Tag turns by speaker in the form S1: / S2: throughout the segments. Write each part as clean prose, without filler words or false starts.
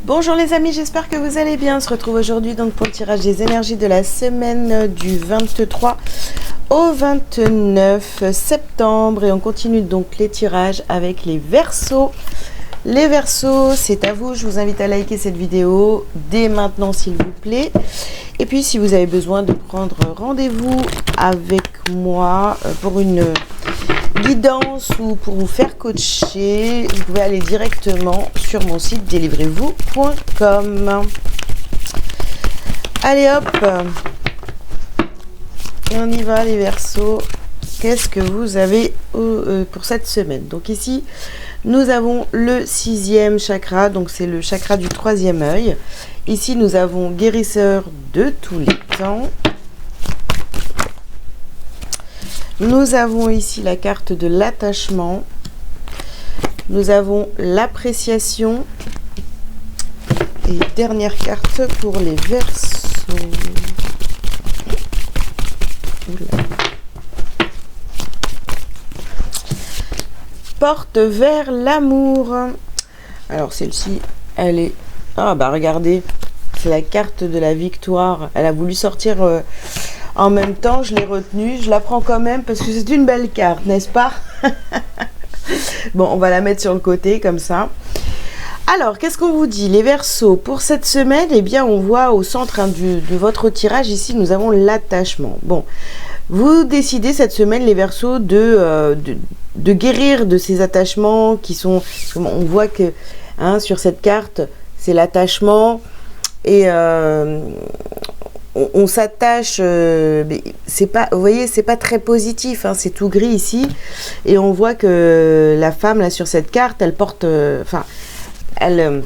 S1: Bonjour les amis, j'espère que vous allez bien. On se retrouve aujourd'hui donc pour le tirage des énergies de la semaine du 23 au 29 septembre. Et on continue donc les tirages avec les Verseaux. Les Verseaux, c'est à vous. Je vous invite à liker cette vidéo dès maintenant s'il vous plaît. Et puis si vous avez besoin de prendre rendez-vous avec moi pour une guidance ou pour vous faire coacher, vous pouvez aller directement sur mon site délivrez-vous.com. Allez hop, et on y va les Verseaux. Qu'est-ce que vous avez pour cette semaine? Donc ici nous avons le 6e chakra, donc c'est le chakra du 3e œil. Ici nous avons guérisseur de tous les temps. Nous avons ici la carte de l'attachement. Nous avons l'appréciation. Et dernière carte pour les Verseaux. Oula. Porte vers l'amour. Alors celle-ci, elle est... Ah bah regardez, c'est la carte de la victoire. Elle a voulu sortir... En même temps, je l'ai retenue, je la prends quand même parce que c'est une belle carte, n'est-ce pas? Bon, on va la mettre sur le côté comme ça. Alors, qu'est-ce qu'on vous dit, les Verseaux? Pour cette semaine, eh bien, on voit au centre de votre tirage, ici, nous avons l'attachement. Bon, vous décidez cette semaine, les Verseaux, de guérir de ces attachements qui sont... On voit que sur cette carte, c'est l'attachement et... on s'attache, c'est pas, vous voyez, c'est pas très positif, c'est tout gris ici, et on voit que la femme là sur cette carte, elle porte, elle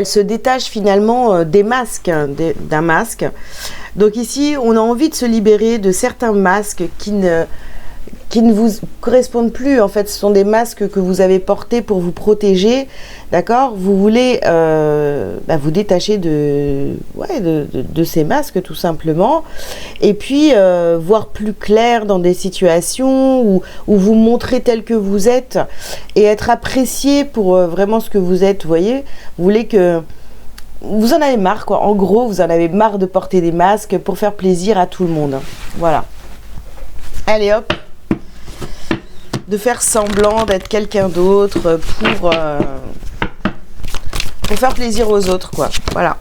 S1: se détache finalement des masques, d'un masque. Donc ici, on a envie de se libérer de certains masques qui ne vous correspondent plus. En fait, ce sont des masques que vous avez portés pour vous protéger, d'accord? Vous voulez vous détacher de ces masques, tout simplement. Et puis, voir plus clair dans des situations où vous montrer tel que vous êtes et être apprécié pour vraiment ce que vous êtes, vous voyez? Vous voulez que... Vous en avez marre, quoi. En gros, vous en avez marre de porter des masques pour faire plaisir à tout le monde. Voilà. Allez, hop. De faire semblant d'être quelqu'un d'autre pour faire plaisir aux autres, quoi. Voilà.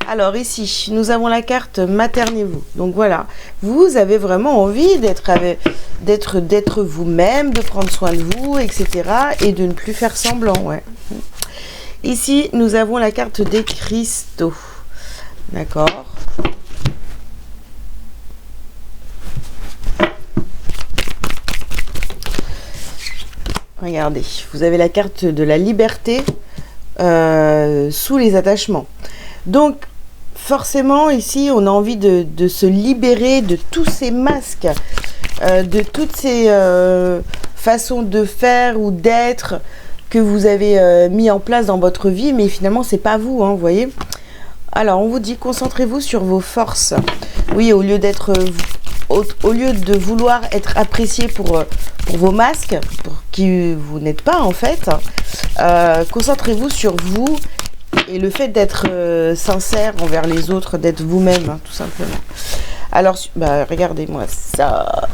S1: Alors ici, nous avons la carte maternez-vous. Donc voilà, vous avez vraiment envie d'être vous-même, de prendre soin de vous, etc. et de ne plus faire semblant, ouais. Ici, nous avons la carte des cristaux. D'accord. Regardez, vous avez la carte de la liberté sous les attachements. Donc, forcément, ici, on a envie de se libérer de tous ces masques, de toutes ces façons de faire ou d'être que vous avez mis en place dans votre vie, mais finalement, c'est pas vous, vous voyez. Alors, on vous dit, concentrez-vous sur vos forces. Oui, au lieu de vouloir être apprécié pour vos masques, pour qui vous n'êtes pas en fait, concentrez-vous sur vous et le fait d'être sincère envers les autres, d'être vous-même, tout simplement. Alors, regardez-moi ça.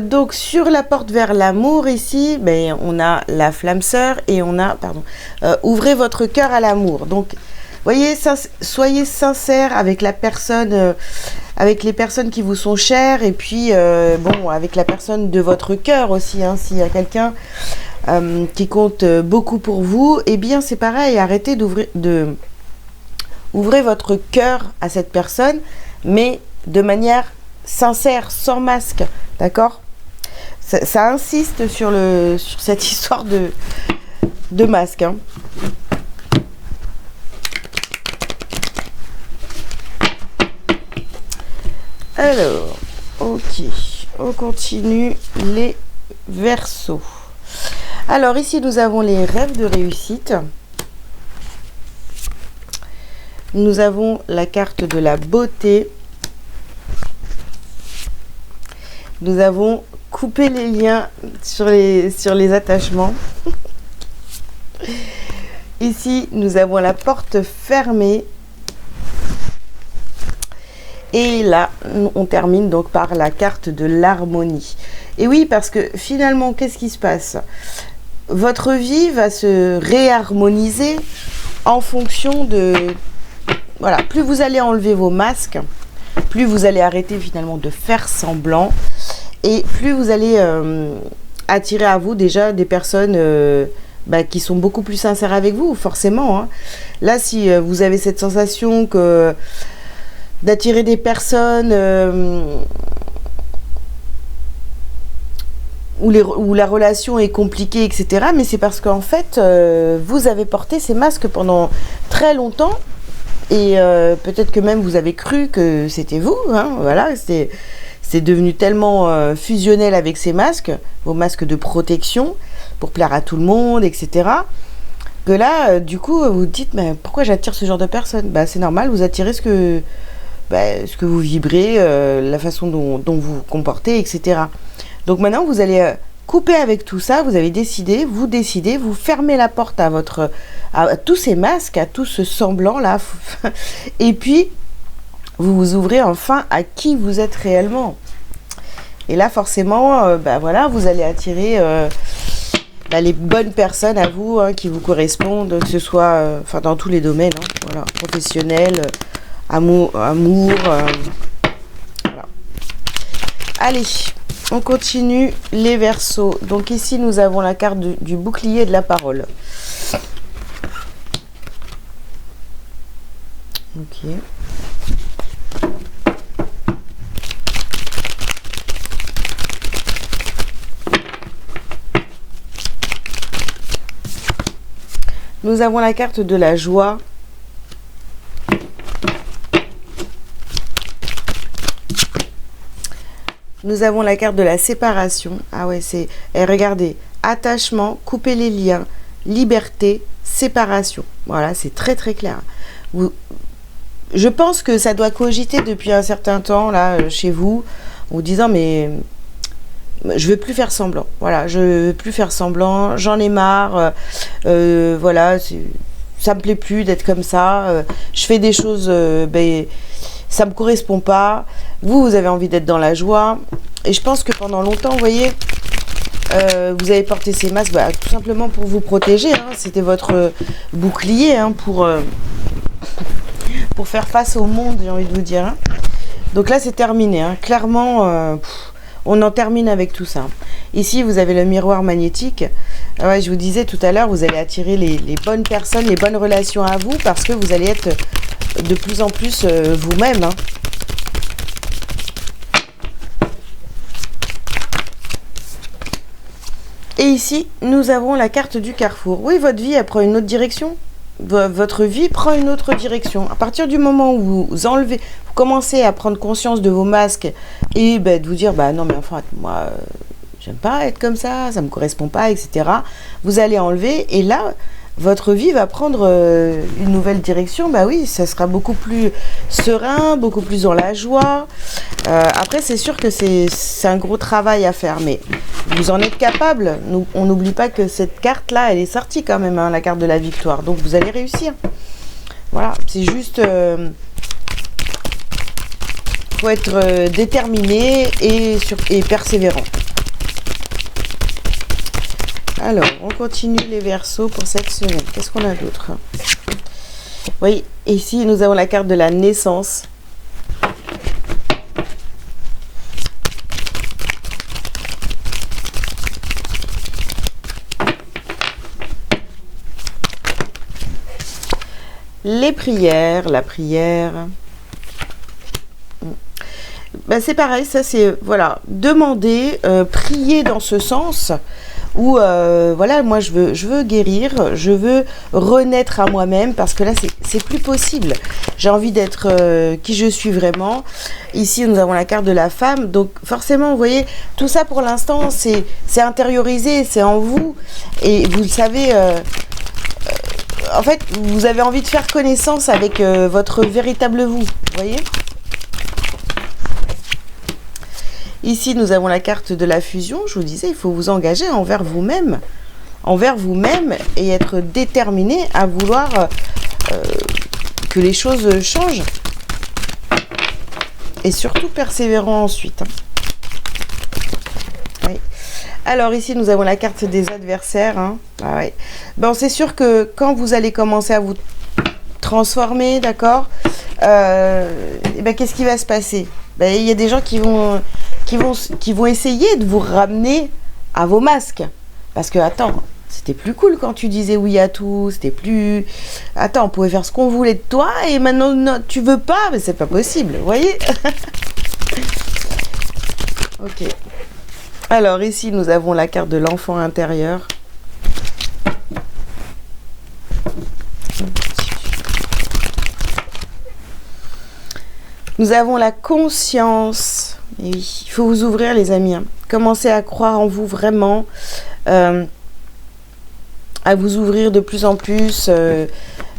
S1: Donc, sur la porte vers l'amour, ici, on a la flamme sœur et on a, ouvrez votre cœur à l'amour. Donc, voyez, soyez sincère avec la personne, avec les personnes qui vous sont chères, et puis avec la personne de votre cœur aussi. S'il y a quelqu'un qui compte beaucoup pour vous, eh bien c'est pareil. Arrêtez ouvrez votre cœur à cette personne, mais de manière sincère, sans masque, d'accord? Ça insiste sur cette histoire de masque. Alors, ok, on continue les Verseaux. Alors ici, nous avons les rêves de réussite. Nous avons la carte de la beauté. Nous avons coupé les liens sur les attachements. Ici, nous avons la porte fermée. Et là, on termine donc par la carte de l'harmonie. Et oui, parce que finalement, qu'est-ce qui se passe? Votre vie va se réharmoniser en fonction de... Voilà, plus vous allez enlever vos masques, plus vous allez arrêter finalement de faire semblant, et plus vous allez attirer à vous déjà des personnes qui sont beaucoup plus sincères avec vous, forcément. Hein. Là, si vous avez cette sensation que d'attirer des personnes où la relation est compliquée, etc., mais c'est parce qu'en fait, vous avez porté ces masques pendant très longtemps. Et peut-être que même vous avez cru que c'était vous, hein, voilà, c'est devenu tellement fusionnel avec ces masques, vos masques de protection, pour plaire à tout le monde, etc., que là, du coup, vous vous dites, mais pourquoi j'attire ce genre de personnes? Bah, c'est normal, vous attirez ce que vous vibrez, la façon dont vous vous comportez, etc. Donc maintenant, vous allez couper avec tout ça, vous avez décidé, vous fermez la porte à tous ces masques, à tout ce semblant là, et puis vous vous ouvrez enfin à qui vous êtes réellement. Et là, forcément, voilà, vous allez attirer les bonnes personnes à vous, hein, qui vous correspondent, que ce soit dans tous les domaines, hein, voilà, professionnel, amour, voilà. Allez. On continue les Verseaux. Donc ici, nous avons la carte du bouclier et de la parole. Ok. Nous avons la carte de la joie. Nous avons la carte de la séparation. Ah ouais, c'est... regardez, attachement, couper les liens, liberté, séparation. Voilà, c'est très très clair. Je pense que ça doit cogiter depuis un certain temps, là, chez vous, en vous disant, mais je veux plus faire semblant. Voilà, je veux plus faire semblant, j'en ai marre. Voilà, ça me plaît plus d'être comme ça. Je fais des choses... ça me correspond pas. Vous avez envie d'être dans la joie. Et je pense que pendant longtemps, vous voyez, vous avez porté ces masques tout simplement pour vous protéger. Hein. C'était votre bouclier, hein, pour faire face au monde, j'ai envie de vous dire. Hein. Donc là, c'est terminé. Hein. Clairement, on en termine avec tout ça. Ici, vous avez le miroir magnétique. Ouais, je vous disais tout à l'heure, vous allez attirer les bonnes personnes, les bonnes relations à vous, parce que vous allez être de plus en plus vous-même. Hein. Et ici, nous avons la carte du carrefour. Oui, votre vie, elle prend une autre direction. Votre vie prend une autre direction. À partir du moment où vous enlevez, vous commencez à prendre conscience de vos masques et de vous dire, non, mais enfin, moi, j'aime pas être comme ça me correspond pas, etc. Vous allez enlever et là, votre vie va prendre une nouvelle direction. Oui, ça sera beaucoup plus serein, beaucoup plus dans la joie. Après, c'est sûr que c'est un gros travail à faire, mais vous en êtes capable. On n'oublie pas que cette carte-là, elle est sortie quand même, hein, la carte de la victoire. Donc, vous allez réussir. Voilà, c'est juste... faut être déterminé et persévérant. Alors, on continue les Verseaux pour cette semaine. Qu'est-ce qu'on a d'autre? Oui, ici, nous avons la carte de la naissance. Les prières, la prière. C'est pareil, ça c'est, voilà, demander, prier dans ce sens où, voilà, moi je veux guérir, je veux renaître à moi-même parce que là c'est plus possible. J'ai envie d'être qui je suis vraiment. Ici nous avons la carte de la femme, donc forcément vous voyez, tout ça pour l'instant c'est intériorisé, c'est en vous et vous le savez. En fait, vous avez envie de faire connaissance avec votre véritable vous, vous voyez? Ici, nous avons la carte de la fusion. Je vous disais, il faut vous engager envers vous-même, envers vous-même et être déterminé à vouloir que les choses changent. Et surtout persévérant ensuite. Oui. Alors ici, nous avons la carte des adversaires. Hein. Ah, ouais. Bon, c'est sûr que quand vous allez commencer à vous transformer, d'accord, ben, qu'est-ce qui va se passer? Ben, il y a des gens qui vont essayer de vous ramener à vos masques. Parce que, attends, c'était plus cool quand tu disais oui à tout, c'était plus... Attends, on pouvait faire ce qu'on voulait de toi et maintenant, non, tu veux pas, mais c'est pas possible, vous voyez. Ok. Alors, ici, nous avons la carte de l'enfant intérieur. Nous avons la conscience. Et oui, il faut vous ouvrir, les amis. Hein. Commencez à croire en vous vraiment. À vous ouvrir de plus en plus.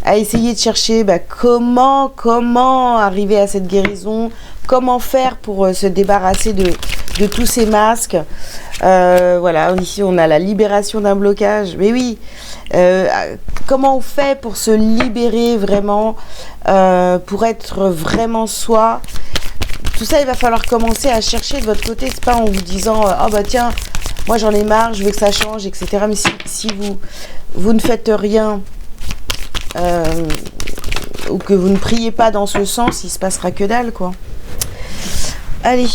S1: À essayer de chercher comment arriver à cette guérison. Comment faire pour se débarrasser de tous ces masques. Voilà, ici on a la libération d'un blocage. Mais oui, comment on fait pour se libérer vraiment, pour être vraiment soi. Tout ça, il va falloir commencer à chercher de votre côté. C'est pas en vous disant oh bah tiens, moi j'en ai marre, je veux que ça change, etc. Mais si vous ne faites rien ou que vous ne priez pas dans ce sens, il se passera que dalle, quoi. Allez.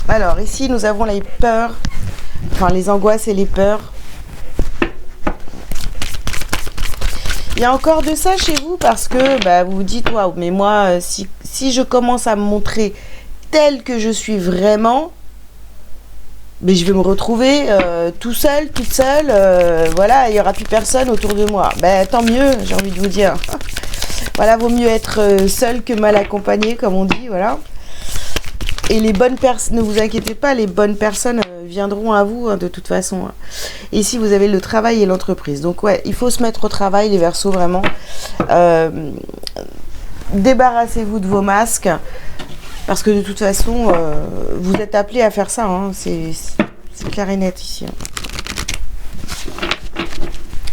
S1: Alors ici nous avons les peurs, enfin les angoisses et les peurs. Il y a encore de ça chez vous parce que vous vous dites waouh, mais moi si je commence à me montrer tel que je suis vraiment, mais je vais me retrouver tout seul, toute seule, voilà, il n'y aura plus personne autour de moi. Tant mieux, j'ai envie de vous dire. Voilà, vaut mieux être seul que mal accompagné, comme on dit, voilà. Et les bonnes personnes, ne vous inquiétez pas, les bonnes personnes viendront à vous, hein, de toute façon. Ici, vous avez le travail et l'entreprise. Donc, ouais, il faut se mettre au travail, les Verseaux, vraiment. Débarrassez-vous de vos masques. Parce que de toute façon, vous êtes appelés à faire ça. Hein, c'est clair et net ici. Hein.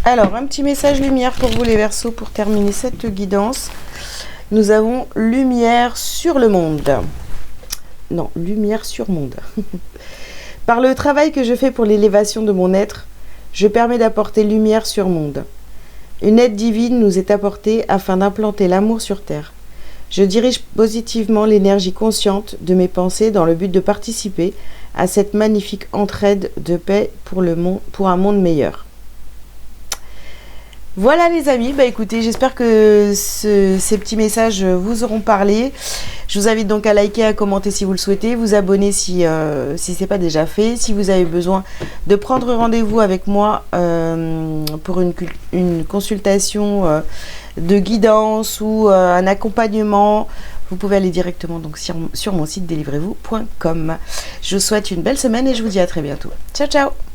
S1: Alors, un petit message lumière pour vous, les Verseaux, pour terminer cette guidance. Nous avons lumière sur le monde. Non, lumière sur monde. Par le travail que je fais pour l'élévation de mon être, je permets d'apporter lumière sur monde. Une aide divine nous est apportée afin d'implanter l'amour sur terre. Je dirige positivement l'énergie consciente de mes pensées dans le but de participer à cette magnifique entraide de paix pour un monde meilleur. Voilà les amis, écoutez, j'espère que ces petits messages vous auront parlé. Je vous invite donc à liker, à commenter si vous le souhaitez, vous abonner si ce n'est pas déjà fait. Si vous avez besoin de prendre rendez-vous avec moi pour une consultation de guidance ou un accompagnement, vous pouvez aller directement donc sur mon site délivrez-vous.com. Je vous souhaite une belle semaine et je vous dis à très bientôt. Ciao, ciao!